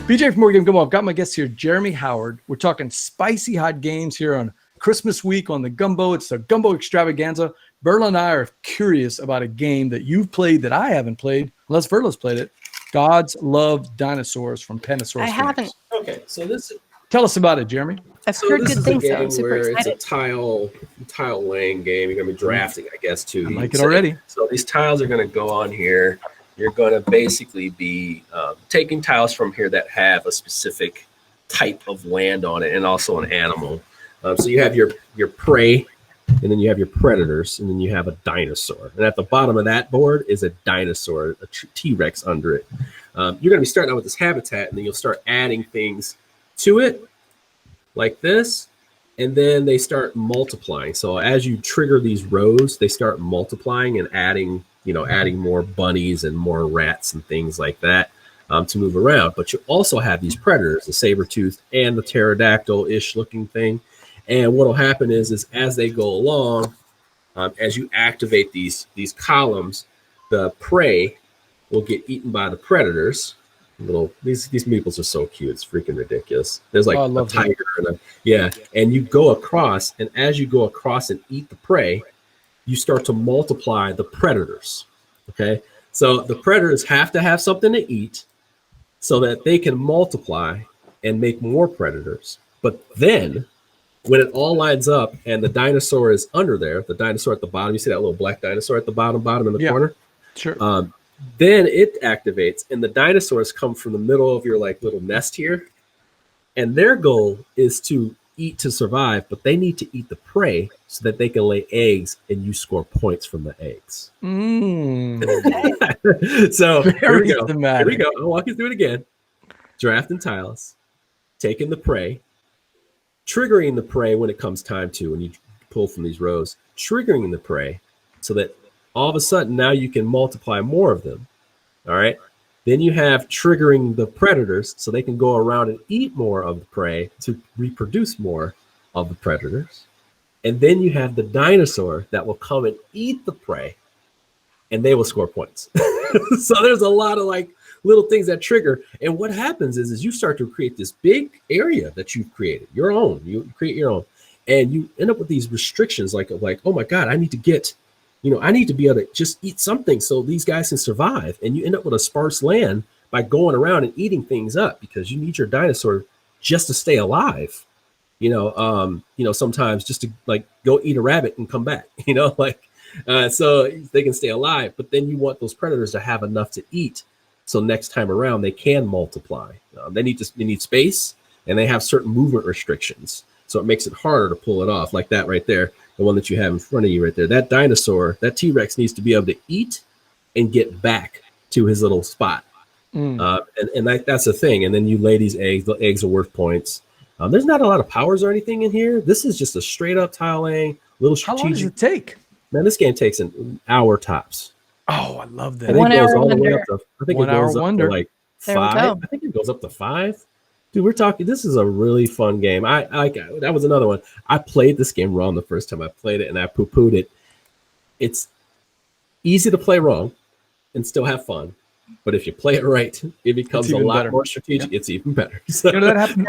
BJ from Game Gumbo. I've got my guest here, Jeremy Howard. We're talking spicy hot games here on Christmas week on the Gumbo. It's the Gumbo Extravaganza. Verla and I are curious about a game that you've played that I haven't played, unless Verla's played it. Gods Love Dinosaurs from Pandasaurus Games. I haven't. Okay, so Tell us about it, Jeremy. I've heard good things, so I'm super excited. It's a tile laying game. You're going to be drafting, I guess, too. I like it already. So these tiles are going to go on here. You're going to basically be taking tiles from here that have a specific type of land on it and also an animal. So you have your prey, and then you have your predators, and then you have a dinosaur. And at the bottom of that board is a dinosaur, a T-Rex under it. You're going to be starting out with this habitat, and then you'll start adding things to it like this, and then they start multiplying. So as you trigger these rows, they start multiplying and adding more bunnies and more rats and things like that to move around. But you also have these predators, the saber-toothed and the pterodactyl-ish looking thing. And what will happen is as they go along, as you activate these columns, the prey will get eaten by the predators. These meeples are so cute. It's freaking ridiculous. There's like a tiger and you go across, and as you go across and eat the prey, you start to multiply the predators. Okay, so the predators have to have something to eat so that they can multiply and make more predators. But then when it all lines up and the dinosaur is under there, the dinosaur at the bottom, you see that little black dinosaur at the bottom in the corner? Sure. Then it activates, and the dinosaurs come from the middle of your little nest here, and their goal is to eat to survive, but they need to eat the prey so that they can lay eggs, and you score points from the eggs. So here we go. I'll walk you through it again. Drafting tiles, taking the prey, triggering the prey when it comes time to, when you pull from these rows, triggering the prey so that all of a sudden now you can multiply more of them. All right. Then you have triggering the predators so they can go around and eat more of the prey to reproduce more of the predators. And then you have the dinosaur that will come and eat the prey, and they will score points. So there's a lot of little things that trigger. And what happens is you start to create this big area that you've created, your own. You create your own, and you end up with these restrictions like, oh my God, I need to get, I need to be able to just eat something so these guys can survive. And you end up with a sparse land by going around and eating things up because you need your dinosaur just to stay alive. Sometimes just to go eat a rabbit and come back, so they can stay alive. But then you want those predators to have enough to eat. So next time around, they can multiply. They need space, and they have certain movement restrictions. So it makes it harder to pull it off, like that right there, the one that you have in front of you right there. That dinosaur, that T-Rex needs to be able to eat and get back to his little spot. And that's the thing. And then you lay these eggs. The eggs are worth points. There's not a lot of powers or anything in here. This is just a straight up tile laying, little strategic. How long does it take? Man, this game takes an hour tops. Oh, I love that. I think it goes all the way up to, I think it goes up to like There we 5. go. I think it goes up to 5. Dude, we're talking, this is a really fun game. That was another one. I played this game wrong the first time I played it, and I poo-pooed it. It's easy to play wrong and still have fun. But if you play it right, it becomes a lot more strategic. Yeah. It's even better. So, that happened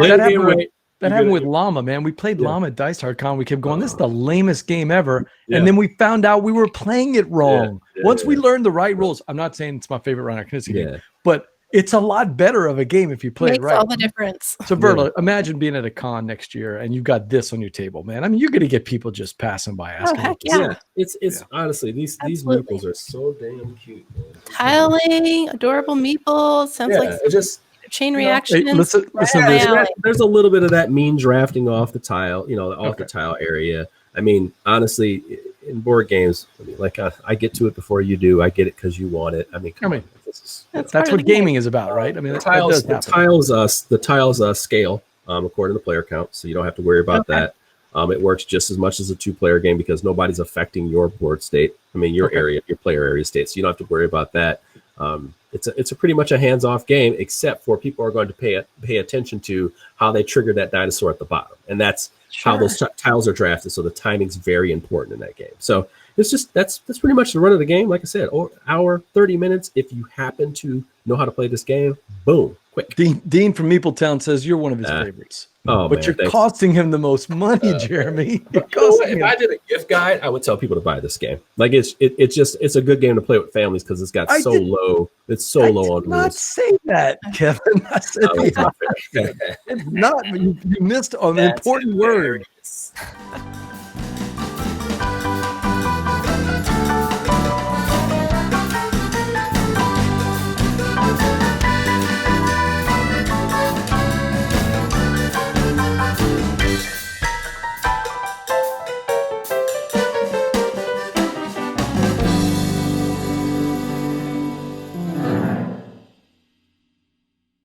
with Llama, man. We played Llama at Dice Hard Con. We kept going, this is the lamest game ever. Yeah. And then we found out we were playing it wrong. Once we learned the right rules, I'm not saying it's my favorite Rhino Knizia game, but it's a lot better of a game if you play it right. Makes all the difference. So, Verla, imagine being at a con next year and you've got this on your table, man. I mean, you're going to get people just passing by asking. Oh, heck yeah. It's honestly, these meeples are so damn cute, man. Tiling, adorable meeples. Sounds like just chain reaction. Hey, listen there's a little bit of that mean drafting off the tile, off the tile area. I mean, honestly, in board games, I get to it before you do. I get it because you want it. I mean, come on. That's what gaming is about, right? I mean, the tiles scale according to player count, so you don't have to worry about that. It works just as much as a 2-player game because nobody's affecting your board state. I mean, your area, your player area state, so you don't have to worry about that. It's a pretty much a hands-off game, except for people are going to pay attention to how they trigger that dinosaur at the bottom, and that's how those tiles are drafted. So the timing's very important in that game. So it's just that's pretty much the run of the game. Like I said, hour 30 minutes. If you happen to know how to play this game, boom, quick. Dean from Meepletown says you're one of his favorites. Oh, but man, you're costing him the most money, Jeremy. If I did a gift guide, I would tell people to buy this game. Like it's a good game to play with families because it's got low on rules. I did not say that, Kevin. I said it's not. You missed an important word.